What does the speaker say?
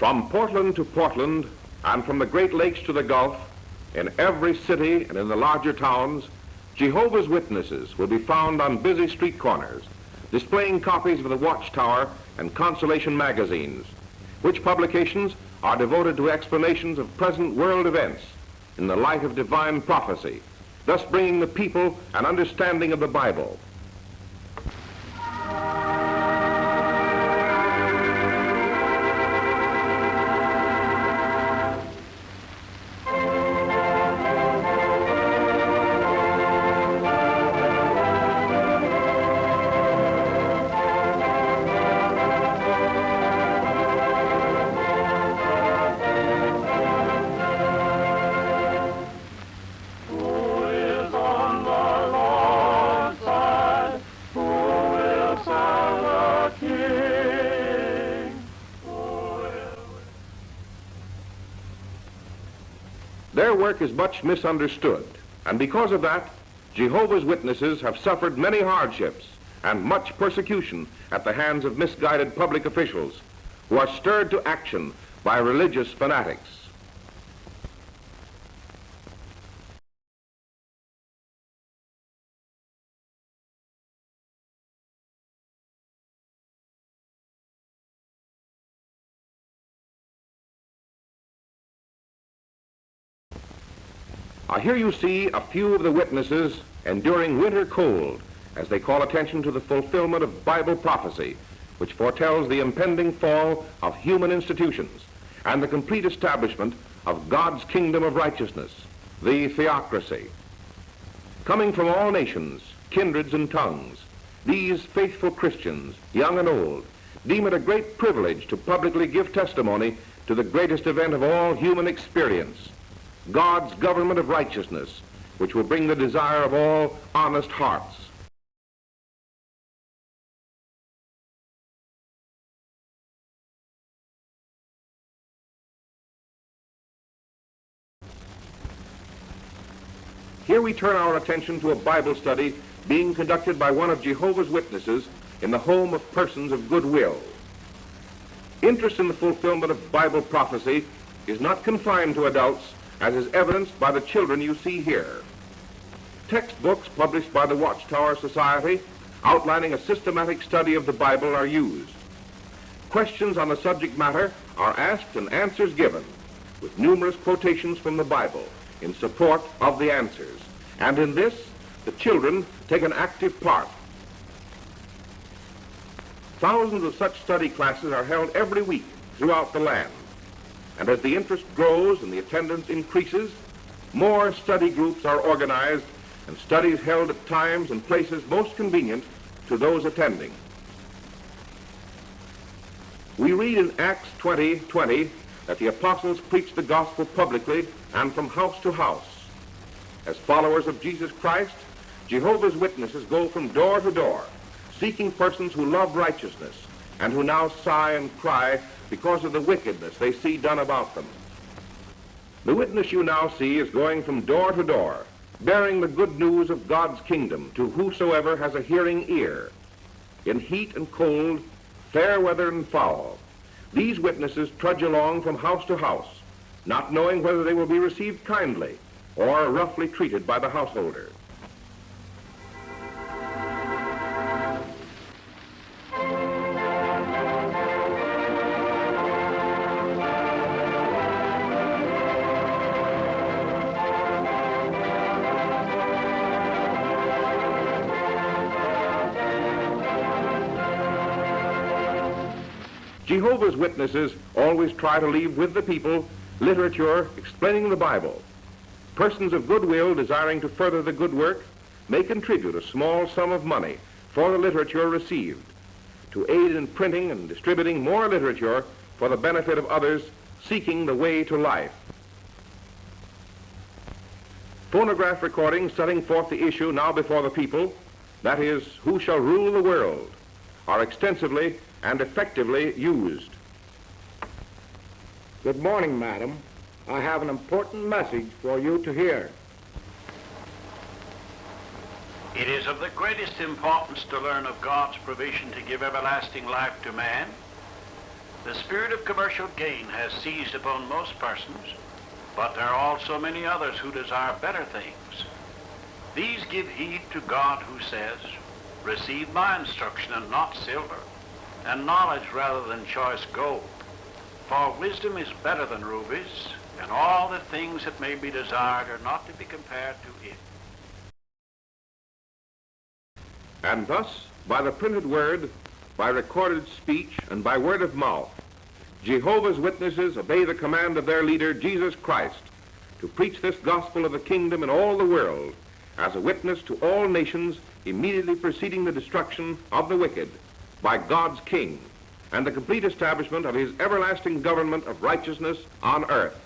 From Portland to Portland, and from the Great Lakes to the Gulf, in every city and in the larger towns, Jehovah's Witnesses will be found on busy street corners, displaying copies of the Watchtower and Consolation magazines, which publications are devoted to explanations of present world events in the light of divine prophecy, thus bringing the people an understanding of the Bible. Their work is much misunderstood, and because of that, Jehovah's Witnesses have suffered many hardships and much persecution at the hands of misguided public officials who are stirred to action by religious fanatics. Here you see a few of the witnesses enduring winter cold as they call attention to the fulfillment of Bible prophecy, which foretells the impending fall of human institutions and the complete establishment of God's kingdom of righteousness, the theocracy. Coming from all nations, kindreds and tongues, these faithful Christians, young and old, deem it a great privilege to publicly give testimony to the greatest event of all human experience, God's government of righteousness, which will bring the desire of all honest hearts. Here we turn our attention to a Bible study being conducted by one of Jehovah's Witnesses in the home of persons of goodwill. Interest in the fulfillment of Bible prophecy is not confined to adults, as is evidenced by the children you see here. Textbooks published by the Watchtower Society outlining a systematic study of the Bible are used. Questions on the subject matter are asked and answers given, with numerous quotations from the Bible in support of the answers. And in this, the children take an active part. Thousands of such study classes are held every week throughout the land. And as the interest grows and the attendance increases, more study groups are organized and studies held at times and places most convenient to those attending. We read in Acts 20:20 that the apostles preached the gospel publicly and from house to house. As followers of Jesus Christ, Jehovah's Witnesses go from door to door, seeking persons who love righteousness and who now sigh and cry because of the wickedness they see done about them. The witness you now see is going from door to door, bearing the good news of God's kingdom to whosoever has a hearing ear. In heat and cold, fair weather and foul, these witnesses trudge along from house to house, not knowing whether they will be received kindly or roughly treated by the householder. Jehovah's Witnesses always try to leave with the people literature explaining the Bible. Persons of goodwill desiring to further the good work may contribute a small sum of money for the literature received to aid in printing and distributing more literature for the benefit of others seeking the way to life. Phonograph recordings setting forth the issue now before the people, that is, who shall rule the world, are extensively and effectively used. Good morning, madam. I have an important message for you to hear. It is of the greatest importance to learn of God's provision to give everlasting life to man, The spirit of commercial gain has seized upon most persons, but there are also many others who desire better things. These give heed to God who says, "Receive my instruction and not silver, and knowledge rather than choice gold. For wisdom is better than rubies, and all the things that may be desired are not to be compared to it." And thus, by the printed word, by recorded speech, and by word of mouth, Jehovah's Witnesses obey the command of their leader, Jesus Christ, to preach this gospel of the kingdom in all the world as a witness to all nations immediately preceding the destruction of the wicked by God's King and the complete establishment of his everlasting government of righteousness on earth.